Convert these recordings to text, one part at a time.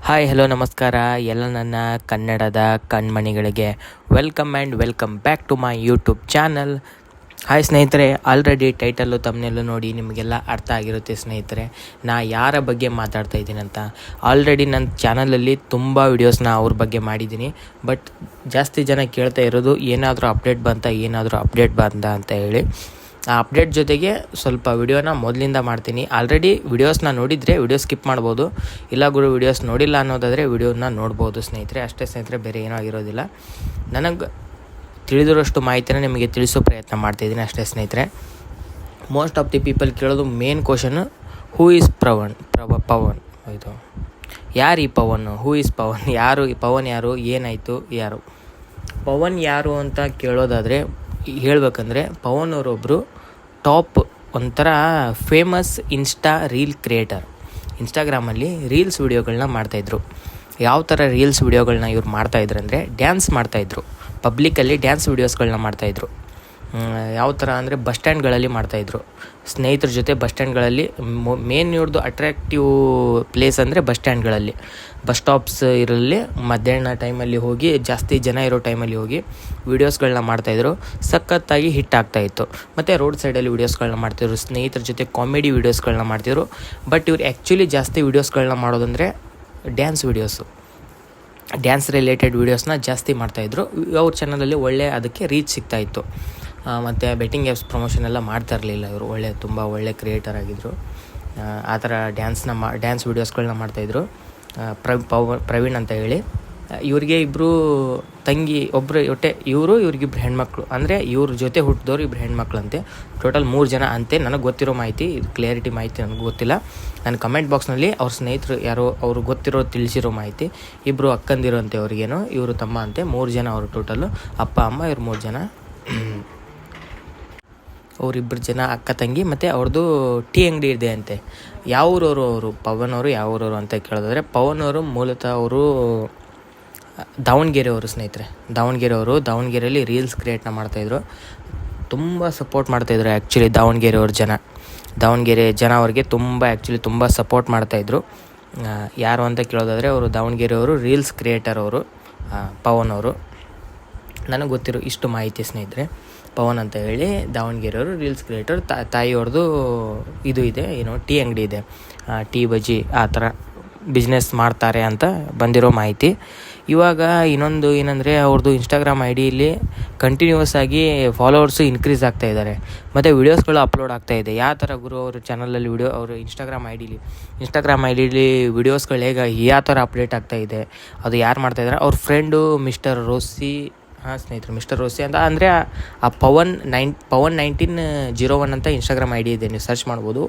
Hi hello ನಮಸ್ಕಾರ ಎಲ್ಲ ನನ್ನ ಕನ್ನಡದ ಕಣ್ಮಣಿಗಳಿಗೆ welcome welcome back to my YouTube channel. Hi ಸ್ನೇಹಿತರೆ, ಆಲ್ರೆಡಿ ಟೈಟಲ್ಲು ತಮ್ಮನೆಲ್ಲೂ ನೋಡಿ ನಿಮಗೆಲ್ಲ ಅರ್ಥ ಆಗಿರುತ್ತೆ ಸ್ನೇಹಿತರೆ, ನಾ ಯಾರ ಬಗ್ಗೆ ಮಾತಾಡ್ತಾ ಇದ್ದೀನಿ ಅಂತ. ಆಲ್ರೆಡಿ ನನ್ನ ಚಾನಲಲ್ಲಿ ತುಂಬ ವೀಡಿಯೋಸ್ನ ಅವ್ರ ಬಗ್ಗೆ ಮಾಡಿದ್ದೀನಿ. ಬಟ್ ಜಾಸ್ತಿ ಜನ ಕೇಳ್ತಾ ಇರೋದು ಏನಾದರೂ ಅಪ್ಡೇಟ್ ಬಂತ ಅಂತ ಹೇಳಿ. ಆ ಅಪ್ಡೇಟ್ ಜೊತೆಗೆ ಸ್ವಲ್ಪ ವಿಡಿಯೋನ ಮೊದಲಿಂದ ಮಾಡ್ತೀನಿ. ಆಲ್ರೆಡಿ ವಿಡಿಯೋಸ್ನ ನೋಡಿದರೆ ವಿಡಿಯೋ ಸ್ಕಿಪ್ ಮಾಡ್ಬೋದು, ಇಲ್ಲ ಗುರು ವಿಡಿಯೋಸ್ ನೋಡಿಲ್ಲ ಅನ್ನೋದಾದರೆ ವಿಡಿಯೋನ ನೋಡ್ಬೋದು ಸ್ನೇಹಿತರೆ. ಅಷ್ಟೇ ಸ್ನೇಹಿತರೆ, ಬೇರೆ ಏನೂ ಆಗಿರೋದಿಲ್ಲ. ನನಗೆ ತಿಳಿದಿರೋಷ್ಟು ಮಾಹಿತಿನ ನಿಮಗೆ ತಿಳಿಸೋ ಪ್ರಯತ್ನ ಮಾಡ್ತಾಯಿದ್ದೀನಿ ಅಷ್ಟೇ ಸ್ನೇಹಿತರೆ. ಮೋಸ್ಟ್ ಆಫ್ ದಿ ಪೀಪಲ್ ಕೇಳೋದು main question, who is Pavan. ಇದು ಯಾರು ಈ ಪವನ್? ಹೂ ಈಸ್ ಪವನ್? ಯಾರು ಈ ಪವನ್? ಯಾರು? ಏನಾಯಿತು? ಯಾರು ಪವನ್ ಯಾರು ಅಂತ ಕೇಳೋದಾದರೆ ಹೇಳ್ಬೇಕಂದ್ರೆ, ಪವನ್ ಅವರೊಬ್ಬರು ಟಾಪ್ ಒಂಥರ ಫೇಮಸ್ ರೀಲ್ ಕ್ರಿಯೇಟರ್. ಇನ್ಸ್ಟಾಗ್ರಾಮಲ್ಲಿ ರೀಲ್ಸ್ ವೀಡಿಯೋಗಳನ್ನ ಮಾಡ್ತಾಯಿದ್ರು. ಯಾವ ಥರ ರೀಲ್ಸ್ ವೀಡಿಯೋಗಳನ್ನ ಇವ್ರು ಮಾಡ್ತಾಯಿದ್ರು ಅಂದರೆ, ಡ್ಯಾನ್ಸ್ ಮಾಡ್ತಾಯಿದ್ರು. ಪಬ್ಲಿಕ್ಕಲ್ಲಿ ಡ್ಯಾನ್ಸ್ ವೀಡಿಯೋಸ್ಗಳನ್ನ ಮಾಡ್ತಾಯಿದ್ರು. ಯಾವ ಥರ ಅಂದರೆ ಬಸ್ ಸ್ಟ್ಯಾಂಡ್ಗಳಲ್ಲಿ ಮಾಡ್ತಾಯಿದ್ರು. ಸ್ನೇಹಿತರ ಜೊತೆ ಬಸ್ ಸ್ಟ್ಯಾಂಡ್ಗಳಲ್ಲಿ ಮೇನ್ ಇವ್ರದ್ದು ಅಟ್ರಾಕ್ಟಿವ್ ಪ್ಲೇಸ್ ಅಂದರೆ ಬಸ್ ಸ್ಟ್ಯಾಂಡ್ಗಳಲ್ಲಿ, ಬಸ್ ಸ್ಟಾಪ್ಸ್ ಇರಲಿ ಮಧ್ಯಾಹ್ನ ಟೈಮಲ್ಲಿ ಹೋಗಿ, ಜಾಸ್ತಿ ಜನ ಇರೋ ಟೈಮಲ್ಲಿ ಹೋಗಿ ವೀಡಿಯೋಸ್ಗಳನ್ನ ಮಾಡ್ತಾಯಿದ್ರು. ಸಖತ್ತಾಗಿ ಹಿಟ್ ಆಗ್ತಾಯಿತ್ತು. ಮತ್ತು ರೋಡ್ ಸೈಡಲ್ಲಿ ವೀಡಿಯೋಸ್ಗಳನ್ನ ಮಾಡ್ತಿದ್ರು. ಸ್ನೇಹಿತರ ಜೊತೆ ಕಾಮಿಡಿ ವೀಡಿಯೋಸ್ಗಳನ್ನ ಮಾಡ್ತಿದ್ರು. ಬಟ್ ಇವ್ರು ಆ್ಯಕ್ಚುಲಿ ಜಾಸ್ತಿ ವೀಡಿಯೋಸ್ಗಳನ್ನ ಮಾಡೋದಂದರೆ ಡ್ಯಾನ್ಸ್ ವೀಡಿಯೋಸು, ಡ್ಯಾನ್ಸ್ ರಿಲೇಟೆಡ್ ವೀಡಿಯೋಸ್ನ ಜಾಸ್ತಿ ಮಾಡ್ತಾಯಿದ್ರು. ಅವ್ರ ಚಾನಲಲ್ಲಿ ಒಳ್ಳೆ ಅದಕ್ಕೆ ರೀಚ್ ಸಿಗ್ತಾಯಿತ್ತು. ಮತ್ತು ಬೆಟ್ಟಿಂಗ್ ಆ್ಯಪ್ಸ್ ಪ್ರಮೋಷನ್ ಎಲ್ಲ ಮಾಡ್ತಾ ಇರಲಿಲ್ಲ ಇವರು. ತುಂಬ ಒಳ್ಳೆ ಕ್ರಿಯೇಟರ್ ಆಗಿದ್ದರು. ಆ ಥರ ಡ್ಯಾನ್ಸ್ ವೀಡಿಯೋಸ್ಗಳನ್ನ ಮಾಡ್ತಾಯಿದ್ರು. ಪ್ರವೀಣ್ ಅಂತ ಹೇಳಿ. ಇವ್ರಿಗೆ ಇಬ್ಬರು ತಂಗಿ, ಒಬ್ಬರು ಇವ್ರಿಗಿಬ್ರು ಹೆಣ್ಮಕ್ಳು, ಅಂದರೆ ಇವ್ರ ಜೊತೆ ಹುಟ್ಟಿದವರು ಇಬ್ಬರು ಹೆಣ್ಮಕ್ಳಂತೆ. ಟೋಟಲ್ 3 ಜನ ಅಂತೆ. ನನಗೆ ಗೊತ್ತಿರೋ ಮಾಹಿತಿ, ಇದು ಕ್ಲಿಯರಿಟಿ ಮಾಹಿತಿ ನನಗೆ ಗೊತ್ತಿಲ್ಲ. ನಾನು ಕಮೆಂಟ್ ಬಾಕ್ಸ್ನಲ್ಲಿ ಅವ್ರ ಸ್ನೇಹಿತರು ಯಾರೋ ಅವ್ರು ಗೊತ್ತಿರೋ ತಿಳಿಸಿರೋ ಮಾಹಿತಿ, ಇಬ್ಬರು ಅಕ್ಕಂದಿರೋ ಅಂತೆ ಅವ್ರಿಗೇನೋ, ಇವರು ತಮ್ಮ ಅಂತೆ. 3 ಜನ ಅವರು ಟೋಟಲು, ಅಪ್ಪ ಅಮ್ಮ ಇವ್ರು 3 ಜನ. ಅವರಿಬ್ಬರು ಜನ ಅಕ್ಕ ತಂಗಿ. ಮತ್ತು ಅವ್ರದ್ದು ಟೀ ಅಂಗಡಿ ಇದೆ ಅಂತೆ. ಯಾವ ಊರವರು ಅವರು? ಪವನ್ ಅವರು ಯಾವ ಊರವರು ಅಂತ ಕೇಳೋದಾದರೆ, ಪವನ್ ಅವರು ಮೂಲತಃ ಅವರು ದಾವಣಗೆರೆಯವರು ಸ್ನೇಹಿತರೆ. ದಾವಣಗೆರೆಯಲ್ಲಿ ರೀಲ್ಸ್ ಕ್ರಿಯೇಟ್ನ ಮಾಡ್ತಾಯಿದ್ರು. ತುಂಬ ಸಪೋರ್ಟ್ ಮಾಡ್ತಾಯಿದ್ರು ಆ್ಯಕ್ಚುಲಿ ದಾವಣಗೆರೆ ಜನ ಅವ್ರಿಗೆ ತುಂಬ ಸಪೋರ್ಟ್ ಮಾಡ್ತಾಯಿದ್ರು. ಯಾರು ಅಂತ ಕೇಳೋದಾದರೆ, ಅವರು ದಾವಣಗೆರೆಯವರು, ರೀಲ್ಸ್ ಕ್ರಿಯೇಟರ್ ಅವರು ಪವನ್ ಅವರು. ನನಗೆ ಗೊತ್ತಿರೋ ಇಷ್ಟು ಮಾಹಿತಿ ಸ್ನೇಹಿತರೆ. ಪವನ್ ಅಂತ ಹೇಳಿ ದಾವಣಗೆರೆಯವರು ರೀಲ್ಸ್ ಕ್ರಿಯೇಟರ್. ತಾಯಿಯವ್ರದ್ದು ಇದು ಇದೆ, ಟೀ ಅಂಗಡಿ ಇದೆ, ಟೀ ಬಜ್ಜಿ ಆ ಥರ ಬಿಸ್ನೆಸ್ ಮಾಡ್ತಾರೆ ಅಂತ ಬಂದಿರೋ ಮಾಹಿತಿ. ಇವಾಗ ಇನ್ನೊಂದು ಏನಂದರೆ, ಅವ್ರದ್ದು ಇನ್ಸ್ಟಾಗ್ರಾಮ್ ಐ ಡಿಯಲ್ಲಿ ಕಂಟಿನ್ಯೂಸ್ ಆಗಿ ಫಾಲೋವರ್ಸು ಇನ್ಕ್ರೀಸ್ ಆಗ್ತಾ ಇದ್ದಾರೆ. ಮತ್ತು ವೀಡಿಯೋಸ್ಗಳು ಅಪ್ಲೋಡ್ ಆಗ್ತಾಯಿದೆ. ಯಾವ ಥರ ಗುರು ಅವ್ರ ಚಾನಲಲ್ಲಿ ಅವರು ಇನ್ಸ್ಟಾಗ್ರಾಮ್ ಐ ಡಿಲಿ ವೀಡಿಯೋಸ್ಗಳು ಯಾವ ಥರ ಅಪ್ಡೇಟ್ ಆಗ್ತಾಯಿದೆ, ಅದು ಯಾರು ಮಾಡ್ತಾಯಿದ್ದಾರೆ? ಅವ್ರ ಫ್ರೆಂಡು ಮಿಸ್ಟರ್ ರೋಸಿ. ಸ್ನೇಹಿತರೆ, ಮಿಸ್ಟರ್ ರೋಸಿ ಅಂತ ಅಂದರೆ ಆ ಪವನ್ 1901 ಅಂತ ಇನ್ಸ್ಟಾಗ್ರಾಮ್ ಐ ಡಿ ಇದೆ, ನೀವು ಸರ್ಚ್ ಮಾಡ್ಬೋದು.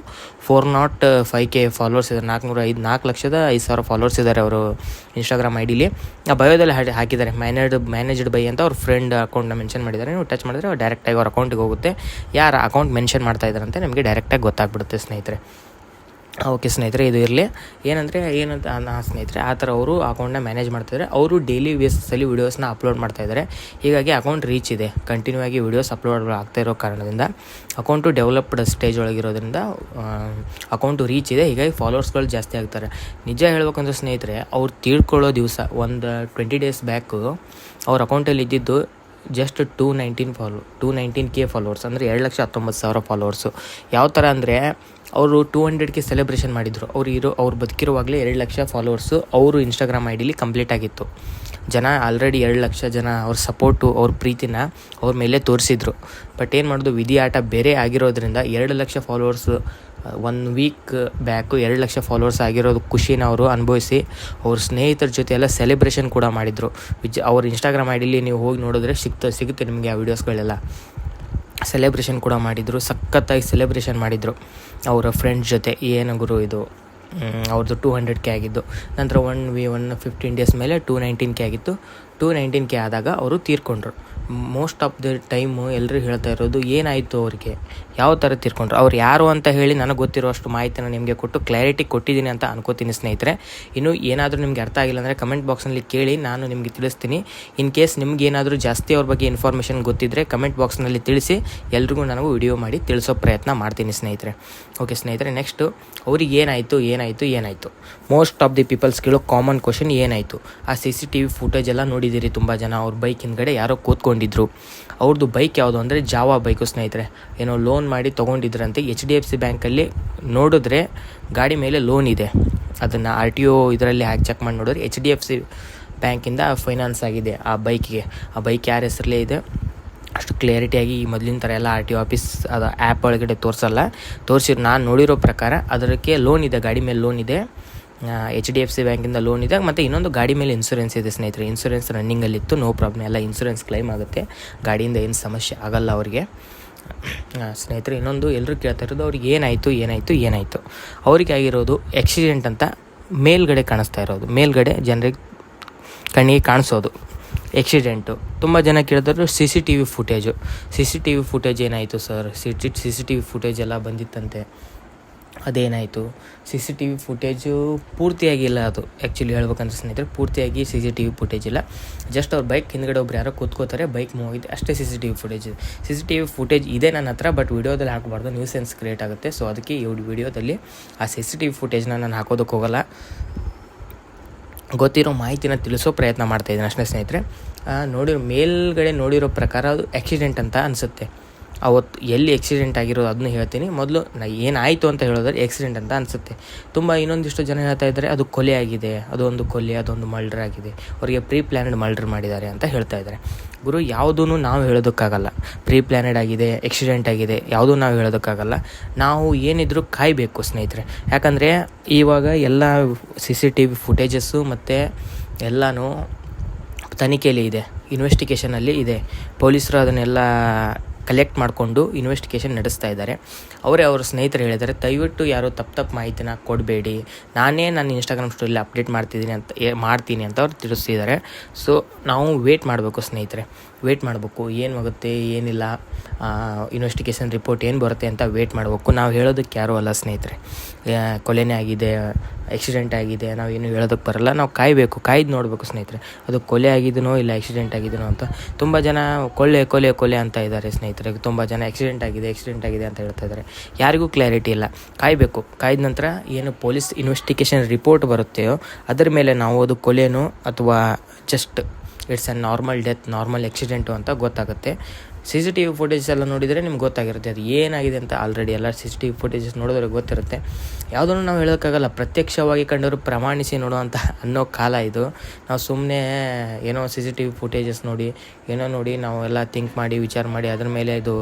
405K ಫಾಲೋವರ್ಸ್ ಇದ್ದಾರೆ. 405,000 ಫಾಲೋವರ್ಸ್ ಇದ್ದಾರೆ ಅವರು ಇನ್ಸ್ಟಾಗ್ರಾಮ್ ಐ ಡಿಲಿ. ಆ ಬಯೋದಲ್ಲಿ ಹಾಕಿದ್ದಾರೆ ಮ್ಯಾನೇಜ್ಡ್ ಬೈ ಅಂತ. ಅವ್ರ ಫ್ರೆಂಡ್ ಅಕೌಂಟ್ನ ಮೆನ್ಷನ್ ಮಾಡಿದ್ದಾರೆ. ನೀವು ಟಚ್ ಮಾಡಿದ್ರೆ ಡೈರೆಕ್ಟಾಗಿ ಅವ್ರ ಅಕೌಂಟಿಗೆ ಹೋಗುತ್ತೆ. ಯಾರು ಅಕೌಂಟ್ ಮೆನ್ಷನ್ ಮಾಡ್ತಾ ಇದ್ದಾರೆ ಅಂತ ನಿಮಗೆ ಡೈರೆಕ್ಟಾಗಿ ಗೊತ್ತಾಗ್ಬಿಡುತ್ತೆ ಸ್ನೇಹಿತರೆ. ಓಕೆ ಸ್ನೇಹಿತರೆ, ಇದು ಇರಲಿ. ಏನಂತ ಸ್ನೇಹಿತರೆ, ಆ ಥರ ಅವರು ಅಕೌಂಟ್ನ ಮ್ಯಾನೇಜ್ ಮಾಡ್ತಾಯಿದ್ದಾರೆ. ಅವರು ಡೈಲಿ ಬೇಸಿಸಲ್ಲಿ ವೀಡಿಯೋಸ್ನ ಅಪ್ಲೋಡ್ ಮಾಡ್ತಾಯಿದ್ದಾರೆ. ಹೀಗಾಗಿ ಅಕೌಂಟ್ ರೀಚ್ ಇದೆ. ಕಂಟಿನ್ಯೂ ಆಗಿ ವೀಡಿಯೋಸ್ ಅಪ್ಲೋಡ್ ಆಗ್ತಾ ಇರೋ ಕಾರಣದಿಂದ ಅಕೌಂಟು ಡೆವಲಪ್ಡ್ ಸ್ಟೇಜ್ ಒಳಗಿರೋದ್ರಿಂದ ಅಕೌಂಟು ರೀಚ್ ಇದೆ. ಹೀಗಾಗಿ ಫಾಲೋವರ್ಸ್ಗಳು ಜಾಸ್ತಿ ಆಗ್ತಾರೆ. ನಿಜ ಹೇಳ್ಬೇಕಂದ್ರೆ ಸ್ನೇಹಿತರೆ, ಅವ್ರು ತಿಳ್ಕೊಳ್ಳೋ ದಿವಸ ಒಂದು 20 ಡೇಸ್ ಬ್ಯಾಕು ಅವ್ರ ಅಕೌಂಟಲ್ಲಿ ಇದ್ದಿದ್ದು ಜಸ್ಟ್ 219K ಫಾಲೋವರ್ಸ್, ಅಂದರೆ 2,19,000 ಫಾಲೋವರ್ಸು. ಯಾವ ಥರ ಅಂದರೆ, ಅವರು 200K ಸೆಲೆಬ್ರೇಷನ್ ಮಾಡಿದರು. ಅವ್ರು ಬದುಕಿರುವಾಗಲೇ 2,00,000 ಫಾಲೋವರ್ಸು ಅವರು ಇನ್ಸ್ಟಾಗ್ರಾಮ್ ಐ ಡಿಲಿ ಕಂಪ್ಲೀಟ್ ಆಗಿತ್ತು. ಜನ ಆಲ್ರೆಡಿ 2,00,000 ಜನ ಅವ್ರ ಸಪೋರ್ಟು, ಅವ್ರ ಪ್ರೀತಿನ ಅವ್ರ ಮೇಲೆ ತೋರಿಸಿದ್ರು. ಬಟ್ ಏನು ಮಾಡೋದು, ವಿಧಿ ಆಟ ಬೇರೆ ಆಗಿರೋದ್ರಿಂದ 2,00,000 ಫಾಲೋವರ್ಸು 1 ವೀಕ್ ಬ್ಯಾಕು 2,00,000 ಫಾಲೋವರ್ಸ್ ಆಗಿರೋದು ಖುಷಿನ ಅವರು ಅನುಭವಿಸಿ ಅವ್ರ ಸ್ನೇಹಿತರ ಜೊತೆ ಎಲ್ಲ ಸೆಲೆಬ್ರೇಷನ್ ಕೂಡ ಮಾಡಿದರು. ಅವ್ರ ಇನ್ಸ್ಟಾಗ್ರಾಮ್ ಐ ಡಿಲಿ ನೀವು ಹೋಗಿ ನೋಡಿದ್ರೆ ಸಿಗುತ್ತೆ ನಿಮಗೆ ಆ ವೀಡಿಯೋಸ್ಗಳೆಲ್ಲ. ಸೆಲೆಬ್ರೇಷನ್ ಕೂಡ ಮಾಡಿದರು, ಸಖತ್ತಾಗಿ ಸೆಲೆಬ್ರೇಷನ್ ಮಾಡಿದರು ಅವರ ಫ್ರೆಂಡ್ಸ್ ಜೊತೆ. ಏನು ಗುರು ಇದು, ಅವ್ರದ್ದು 200K ಆಗಿದ್ದು. ನಂತರ 15 ಡೇಸ್ ಮೇಲೆ 219K ಆಗಿತ್ತು. 219K ಆದಾಗ ಅವರು ತೀರ್ಕೊಂಡ್ರು. ಮೋಸ್ಟ್ ಆಫ್ ದ ಟೈಮು ಎಲ್ಲರೂ ಹೇಳ್ತಾ ಇರೋದು ಏನಾಯಿತು ಅವ್ರಿಗೆ, ಯಾವ ಥರ ತೀರ್ಕೊಂಡ್ರು, ಅವ್ರು ಯಾರು ಅಂತ ಹೇಳಿ ನನಗೆ ಗೊತ್ತಿರೋಷ್ಟು ಮಾಹಿತಿನ ನಿಮಗೆ ಕೊಟ್ಟು ಕ್ಲಾರಿಟಿ ಕೊಟ್ಟಿದ್ದೀನಿ ಅಂತ ಅನ್ಕೋತೀನಿ ಸ್ನೇಹಿತರೆ. ಇನ್ನು ಏನಾದರೂ ನಿಮಗೆ ಅರ್ಥ ಆಗಿಲ್ಲ ಅಂದರೆ ಕಮೆಂಟ್ ಬಾಕ್ಸ್ನಲ್ಲಿ ಕೇಳಿ, ನಾನು ನಿಮಗೆ ತಿಳಿಸ್ತೀನಿ. ಇನ್ ಕೇಸ್ ನಿಮ್ಗೆ ಏನಾದರೂ ಜಾಸ್ತಿ ಅವ್ರ ಬಗ್ಗೆ ಇನ್ಫಾರ್ಮೇಷನ್ ಗೊತ್ತಿದ್ದರೆ ಕಮೆಂಟ್ ಬಾಕ್ಸ್ನಲ್ಲಿ ತಿಳಿಸಿ, ಎಲ್ರಿಗೂ ನಾನು ವಿಡಿಯೋ ಮಾಡಿ ತಿಳಿಸೋ ಪ್ರಯತ್ನ ಮಾಡ್ತೀನಿ ಸ್ನೇಹಿತರೆ. ಓಕೆ ಸ್ನೇಹಿತರೆ, ನೆಕ್ಸ್ಟು ಅವ್ರಿಗೆ ಏನಾಯಿತು ಮೋಸ್ಟ್ ಆಫ್ ದಿ ಪೀಪಲ್ಸ್ ಕೇಳೋ ಕಾಮನ್ ಕ್ವಶನ್ ಏನಾಯಿತು. ಆ CCTV ಫುಟೇಜ್ ಎಲ್ಲ ನೋಡಿದ್ದೀರಿ ತುಂಬ ಜನ. ಅವ್ರ ಬೈಕ್ ಹಿಂದ್ಗಡೆ ಯಾರೋ ಕೂತ್ಕೊಂಡಿದ್ರು. ಅವ್ರದ್ದು ಬೈಕ್ ಯಾವುದು ಅಂದರೆ ಜಾವಾ ಬೈಕು ಸ್ನೇಹಿತರೆ. ಏನೋ ಲೋನ್ ಮಾಡಿ ತೊಗೊಂಡಿದ್ರಂತೆ. HDFC ಬ್ಯಾಂಕಲ್ಲಿ ನೋಡಿದ್ರೆ ಗಾಡಿ ಮೇಲೆ ಲೋನ್ ಇದೆ. ಅದನ್ನು RTO ಇದರಲ್ಲಿ ಹಾಕಿ ಚೆಕ್ ಮಾಡಿ ನೋಡಿದ್ರೆ HDFC ಬ್ಯಾಂಕಿಂದ ಫೈನಾನ್ಸ್ ಆಗಿದೆ ಆ ಬೈಕಿಗೆ. ಆ ಬೈಕ್ ಯಾರ ಹೆಸರಲ್ಲೇ ಇದೆ ಅಷ್ಟು ಕ್ಲಿಯರಿಟಿಯಾಗಿ ಈ ಮೊದಲಿನ ಥರ ಎಲ್ಲ RTO ಆಫೀಸ್ ಅದು ಆ್ಯಪ್ ಒಳಗಡೆ ತೋರಿಸಿದ್ರು. ನಾನು ನೋಡಿರೋ ಪ್ರಕಾರ ಅದಕ್ಕೆ ಲೋನ್ ಇದೆ, ಗಾಡಿ ಮೇಲೆ ಲೋನ್ ಇದೆ, HDFC ಬ್ಯಾಂಕಿಂದ ಲೋನ್ ಇದೆ. ಮತ್ತು ಇನ್ನೊಂದು ಗಾಡಿ ಮೇಲೆ ಇನ್ಸೂರೆನ್ಸ್ ಇದೆ ಸ್ನೇಹಿತರೆ. ಇನ್ಸೂರೆನ್ಸ್ ರನ್ನಿಂಗಲ್ಲಿತ್ತು, ನೋ ಪ್ರಾಬ್ಲಮ್, ಎಲ್ಲ ಇನ್ಸೂರೆನ್ಸ್ ಕ್ಲೈಮ್ ಆಗುತ್ತೆ, ಗಾಡಿಯಿಂದ ಏನು ಸಮಸ್ಯೆ ಆಗಲ್ಲ ಅವರಿಗೆ ಸ್ನೇಹಿತರೆ. ಇನ್ನೊಂದು ಎಲ್ಲರೂ ಕೇಳ್ತಾ ಇರೋದು ಅವ್ರಿಗೆ ಏನಾಯಿತು. ಅವ್ರಿಗೆ ಆಗಿರೋದು ಆಕ್ಸಿಡೆಂಟ್ ಅಂತ ಮೇಲ್ಗಡೆ ಕಾಣಿಸ್ತಾ ಇರೋದು, ಮೇಲ್ಗಡೆ ಜನರಿಗೆ ಕಣ್ಣಿಗೆ ಕಾಣಿಸೋದು ಆಕ್ಸಿಡೆಂಟು. ತುಂಬ ಜನ ಕೇಳಿದ್ರು CCTV ಫುಟೇಜ್ ಏನಾಯಿತು ಸರ್, CCTV ಫುಟೇಜ್ ಎಲ್ಲ ಬಂದಿತ್ತಂತೆ, ಅದೇನಾಯಿತು. CCTV footage ಪೂರ್ತಿಯಾಗಿಲ್ಲ. ಅದು ಆ್ಯಕ್ಚುಲಿ ಹೇಳ್ಬೇಕಂದ್ರೆ ಸ್ನೇಹಿತರೆ ಪೂರ್ತಿಯಾಗಿ CCTV ಫುಟೇಜ್ ಇಲ್ಲ. ಜಸ್ಟ್ ಅವ್ರ ಬೈಕ್ ಹಿಂದ್ಗಡೆ ಒಬ್ರು ಯಾರೋ ಕೂತ್ಕೋತಾರೆ, ಬೈಕ್ ಮೂವ್ ಆಗಿದೆ ಅಷ್ಟೇ. CCTV ಫುಟೇಜ್ ಇದೆ ನನ್ನ ಹತ್ರ, ಬಟ್ ವಿಡಿಯೋದಲ್ಲಿ ಹಾಕಬಾರ್ದು, ನ್ಯೂಸೆನ್ಸ್ ಕ್ರಿಯೇಟ್ ಆಗುತ್ತೆ. ಸೊ ಅದಕ್ಕೆ ಈ ವಿಡಿಯೋದಲ್ಲಿ ಆ CCTV ಫುಟೇಜ್ನ ನಾನು ಹಾಕೋದಕ್ಕೆ ಹೋಗಲ್ಲ. ಗೊತ್ತಿರೋ ಮಾಹಿತಿನ ತಿಳಿಸೋ ಪ್ರಯತ್ನ ಮಾಡ್ತಾಯಿದ್ದೀನಿ ಅಷ್ಟೇ ಸ್ನೇಹಿತರೆ. ಮೇಲ್ಗಡೆ ನೋಡಿರೋ ಪ್ರಕಾರ ಅದು ಆಕ್ಸಿಡೆಂಟ್ ಅಂತ ಅನಿಸುತ್ತೆ. ಅವತ್ತು ಎಲ್ಲಿ ಆಕ್ಸಿಡೆಂಟ್ ಆಗಿರೋದು ಅದನ್ನು ಹೇಳ್ತೀನಿ. ಮೊದಲು ಏನಾಯಿತು ಅಂತ ಹೇಳೋದ್ರೆ ಆಕ್ಸಿಡೆಂಟ್ ಅಂತ ಅನಿಸುತ್ತೆ. ಇನ್ನೊಂದಿಷ್ಟು ಜನ ಹೇಳ್ತಾ ಇದ್ದಾರೆ ಅದು ಕೊಲೆ ಆಗಿದೆ, ಅದೊಂದು ಮರ್ಡರ್ ಆಗಿದೆ, ಅವರಿಗೆ ಪ್ಲಾನೆಡ್ ಮರ್ಡರ್ ಮಾಡಿದ್ದಾರೆ ಅಂತ ಹೇಳ್ತಾ ಇದ್ದಾರೆ. ಗುರು, ಯಾವುದೂ ನಾವು ಹೇಳೋದಕ್ಕಾಗಲ್ಲ. ಪ್ಲಾನೆಡ್ ಆಗಿದೆ, ಆಕ್ಸಿಡೆಂಟ್ ಆಗಿದೆ, ಯಾವುದೂ ನಾವು ಹೇಳೋದಕ್ಕಾಗಲ್ಲ. ನಾವು ಏನಿದ್ರು ಕಾಯಬೇಕು ಸ್ನೇಹಿತರೆ. ಯಾಕಂದರೆ ಇವಾಗ ಎಲ್ಲ CCTV ಫುಟೇಜಸ್ಸು ಮತ್ತು ಎಲ್ಲನೂ ತನಿಖೆಯಲ್ಲಿ ಇದೆ, ಇನ್ವೆಸ್ಟಿಗೇಷನಲ್ಲಿ ಇದೆ. ಪೊಲೀಸರು ಅದನ್ನೆಲ್ಲ ಕಲೆಕ್ಟ್ ಮಾಡಿಕೊಂಡು ಇನ್ವೆಸ್ಟಿಗೇಷನ್ ನಡೆಸ್ತಾ ಇದ್ದಾರೆ. ಅವ್ರ ಸ್ನೇಹಿತರು ಹೇಳಿದ್ದಾರೆ, ದಯವಿಟ್ಟು ಯಾರೋ ತಪ್ಪು ಮಾಹಿತಿನ ಕೊಡಬೇಡಿ, ನಾನೇ ನನ್ನ ಇನ್ಸ್ಟಾಗ್ರಾಮ್ ಸ್ಟೋರಿಯಲ್ಲಿ ಅಪ್ಡೇಟ್ ಮಾಡ್ತೀನಿ ಅಂತ ಅವ್ರು ತಿಳಿಸ್ತಿದ್ದಾರೆ. ಸೊ ನಾವು ವೇಟ್ ಮಾಡಬೇಕು ಸ್ನೇಹಿತರೆ, ಏನು ಆಗುತ್ತೆ ಏನಿಲ್ಲ, ಇನ್ವೆಸ್ಟಿಗೇಷನ್ ರಿಪೋರ್ಟ್ ಏನು ಬರುತ್ತೆ ಅಂತ ವೇಟ್ ಮಾಡಬೇಕು. ನಾವು ಹೇಳೋದಕ್ಕೆ ಯಾರೂ ಅಲ್ಲ ಸ್ನೇಹಿತರೆ. ಕೊಲೆನೇ ಆಗಿದೆ, ಆಕ್ಸಿಡೆಂಟ್ ಆಗಿದೆ, ನಾವೇನು ಹೇಳೋದಕ್ಕೆ ಬರಲ್ಲ. ನಾವು ಕಾಯ್ದು ನೋಡಬೇಕು ಸ್ನೇಹಿತರೆ, ಅದು ಕೊಲೆ ಆಗಿದನೋ ಇಲ್ಲ ಆಕ್ಸಿಡೆಂಟ್ ಆಗಿದನೋ ಅಂತ. ತುಂಬ ಜನ ಕೊಲೆ ಅಂತ ಇದ್ದಾರೆ ಸ್ನೇಹಿತರೆ. ತುಂಬ ಜನ ಆಕ್ಸಿಡೆಂಟ್ ಆಗಿದೆ ಅಂತ ಹೇಳ್ತಾ ಇದ್ದಾರೆ. ಯಾರಿಗೂ ಕ್ಲಾರಿಟಿ ಇಲ್ಲ. ಕಾಯ್ದ ನಂತರ ಏನು ಪೊಲೀಸ್ ಇನ್ವೆಸ್ಟಿಗೇಷನ್ ರಿಪೋರ್ಟ್ ಬರುತ್ತೆಯೋ ಅದರ ಮೇಲೆ ನಾವು ಅದು ಕೊಲೆನೋ ಅಥವಾ just it's normal death, normal accident ಅಂತ ಗೊತ್ತಾಗುತ್ತೆ. CCTV ಫುಟೇಜಸ್ ಎಲ್ಲ ನೋಡಿದರೆ ನಿಮ್ಗೆ ಗೊತ್ತಾಗಿರುತ್ತೆ ಅದು ಏನಾಗಿದೆ ಅಂತ. ಆಲ್ರೆಡಿ ಎಲ್ಲ CCTV ಫುಟೇಜಸ್ ನೋಡಿದ್ರೆ ಗೊತ್ತಿರುತ್ತೆ. ಯಾವುದನ್ನು ನಾವು ಹೇಳೋಕ್ಕಾಗಲ್ಲ. ಪ್ರತ್ಯಕ್ಷವಾಗಿ ಕಂಡವರು ಪ್ರಮಾಣಿಸಿ ನೋಡುವಂಥ ಅನ್ನೋ ಕಾಲ ಇದು. ನಾವು ಸುಮ್ಮನೆ ಏನೋ CCTV ಫುಟೇಜಸ್ ನೋಡಿ ನಾವು ಎಲ್ಲ ಥಿಂಕ್ ಮಾಡಿ ವಿಚಾರ ಮಾಡಿ ಅದ್ರ ಮೇಲೆ ಇದು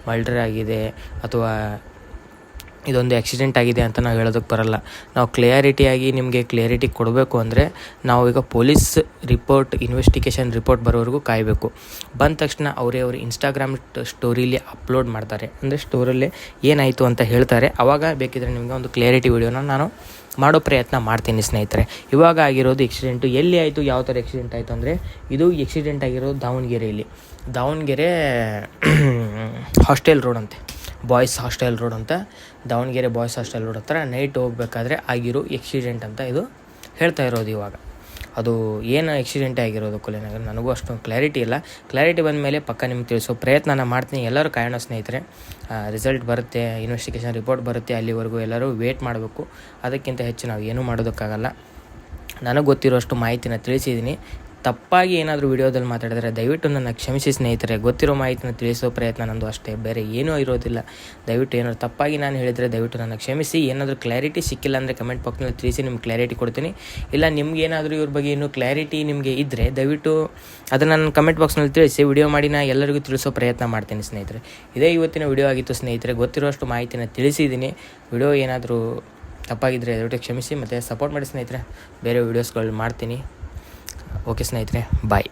ಮರ್ಡರ್ ಆಗಿದೆ ಅಥವಾ ಇದೊಂದು ಆಕ್ಸಿಡೆಂಟ್ ಆಗಿದೆ ಅಂತ ನಾವು ಹೇಳೋದಕ್ಕೆ ಬರಲ್ಲ. ನಾವು ನಿಮಗೆ ಕ್ಲಿಯರಿಟಿ ಕೊಡಬೇಕು ಅಂದರೆ ನಾವು ಈಗ ಪೊಲೀಸ್ ಇನ್ವೆಸ್ಟಿಗೇಷನ್ ರಿಪೋರ್ಟ್ ಬರೋವರೆಗೂ ಕಾಯಬೇಕು. ಬಂದ ತಕ್ಷಣ ಅವ್ರ ಇನ್ಸ್ಟಾಗ್ರಾಮ್ ಸ್ಟೋರಿಲಿ ಅಪ್ಲೋಡ್ ಮಾಡ್ತಾರೆ, ಅಂದರೆ ಸ್ಟೋರಿಯಲ್ಲಿ ಏನಾಯಿತು ಅಂತ ಹೇಳ್ತಾರೆ. ಆವಾಗ ಬೇಕಿದ್ರೆ ನಿಮಗೆ ಒಂದು ಕ್ಲಿಯರಿಟಿ ವಿಡಿಯೋನ ನಾನು ಮಾಡೋ ಪ್ರಯತ್ನ ಮಾಡ್ತೀನಿ ಸ್ನೇಹಿತರೆ. ಇವಾಗ ಆಗಿರೋದು ಆಕ್ಸಿಡೆಂಟು ಎಲ್ಲಿ ಆಯಿತು, ಯಾವ ಥರ ಆಕ್ಸಿಡೆಂಟ್ ಆಯಿತು ಅಂದರೆ ಇದು ಆಕ್ಸಿಡೆಂಟ್ ಆಗಿರೋದು ದಾವಣಗೆರೆ ಹಾಸ್ಟೆಲ್ ರೋಡ್ ಅಂತೆ, ಬಾಯ್ಸ್ ಹಾಸ್ಟೆಲ್ ರೋಡ್ ಅಂತ, ದಾವಣಗೆರೆ ಬಾಯ್ಸ್ ಹಾಸ್ಟೆಲ್ ರೋಡ್ ಹತ್ರ ನೈಟ್ ಹೋಗಬೇಕಾದ್ರೆ ಆಗಿರೋ ಆಕ್ಸಿಡೆಂಟ್ ಅಂತ ಇದು ಹೇಳ್ತಾ ಇರೋದು. ಇವಾಗ ಅದು ಏನು ಆಕ್ಸಿಡೆಂಟ್ ಆಗಿರೋದು ಕೊಲೆನಾಗ ನನಗೂ ಅಷ್ಟೊಂದು ಕ್ಲಾರಿಟಿ ಇಲ್ಲ. ಕ್ಲಾರಿಟಿ ಬಂದ ಮೇಲೆ ಪಕ್ಕ ನಿಮ್ಗೆ ತಿಳಿಸೋ ಪ್ರಯತ್ನ ಮಾಡ್ತೀನಿ. ಎಲ್ಲರೂ ಕಾಯೋಣ ಸ್ನೇಹಿತರೆ. ರಿಸಲ್ಟ್ ಬರುತ್ತೆ, ಇನ್ವೆಸ್ಟಿಗೇಷನ್ ರಿಪೋರ್ಟ್ ಬರುತ್ತೆ, ಅಲ್ಲಿವರೆಗೂ ಎಲ್ಲರೂ ವೇಟ್ ಮಾಡಬೇಕು. ಅದಕ್ಕಿಂತ ಹೆಚ್ಚು ನಾವು ಏನೂ ಮಾಡೋದಕ್ಕಾಗಲ್ಲ. ನನಗೆ ಗೊತ್ತಿರೋಷ್ಟು ಮಾಹಿತಿನ ತಿಳಿಸಿದ್ದೀನಿ. ತಪ್ಪಾಗಿ ಏನಾದರೂ ವಿಡಿಯೋದಲ್ಲಿ ಮಾತಾಡಿದರೆ ದಯವಿಟ್ಟು ನನ್ನ ಕ್ಷಮಿಸಿ ಸ್ನೇಹಿತರೆ. ಗೊತ್ತಿರೋ ಮಾಹಿತಿನ ತಿಳಿಸೋ ಪ್ರಯತ್ನ ನಂದು ಅಷ್ಟೇ, ಬೇರೆ ಏನೂ ಇರೋದಿಲ್ಲ. ದಯವಿಟ್ಟು ಏನಾದರೂ ತಪ್ಪಾಗಿ ನಾನು ಹೇಳಿದರೆ ದಯವಿಟ್ಟು ನನ್ನ ಕ್ಷಮಿಸಿ. ಏನಾದರೂ ಕ್ಲಾರಿಟಿ ಸಿಕ್ಕಿಲ್ಲ ಅಂದರೆ ಕಮೆಂಟ್ ಬಾಕ್ಸ್ನಲ್ಲಿ ತಿಳಿಸಿ, ನಿಮ್ಗೆ ಕ್ಲಾರಿಟಿ ಕೊಡ್ತೀನಿ. ಇಲ್ಲ ನಿಮ್ಗೆ ಏನಾದರೂ ಇವ್ರ ಬಗ್ಗೆ ಇನ್ನೂ ಕ್ಲಾರಿಟಿ ನಿಮಗೆ ಇದ್ದರೆ ದಯವಿಟ್ಟು ಅದನ್ನು ನನ್ನ ಕಮೆಂಟ್ ಬಾಕ್ಸ್ನಲ್ಲಿ ತಿಳಿಸಿ. ವಿಡಿಯೋ ಮಾಡಿ ನಾನು ಎಲ್ಲರಿಗೂ ತಿಳಿಸೋ ಪ್ರಯತ್ನ ಮಾಡ್ತೀನಿ ಸ್ನೇಹಿತರೆ. ಇದೇ ಇವತ್ತಿನ ವಿಡಿಯೋ ಆಗಿತ್ತು ಸ್ನೇಹಿತರೆ. ಗೊತ್ತಿರೋಷ್ಟು ಮಾಹಿತಿನ ತಿಳಿಸಿದ್ದೀನಿ. ವಿಡಿಯೋ ಏನಾದರೂ ತಪ್ಪಾಗಿದ್ದರೆ ದಯವಿಟ್ಟು ಕ್ಷಮಿಸಿ ಮತ್ತು ಸಪೋರ್ಟ್ ಮಾಡಿ ಸ್ನೇಹಿತರೆ. ಬೇರೆ ವೀಡಿಯೋಸ್ಗಳು ಮಾಡ್ತೀನಿ. ಓಕೆ ಸ್ನೇಹಿತರೆ, ಬಾಯ್.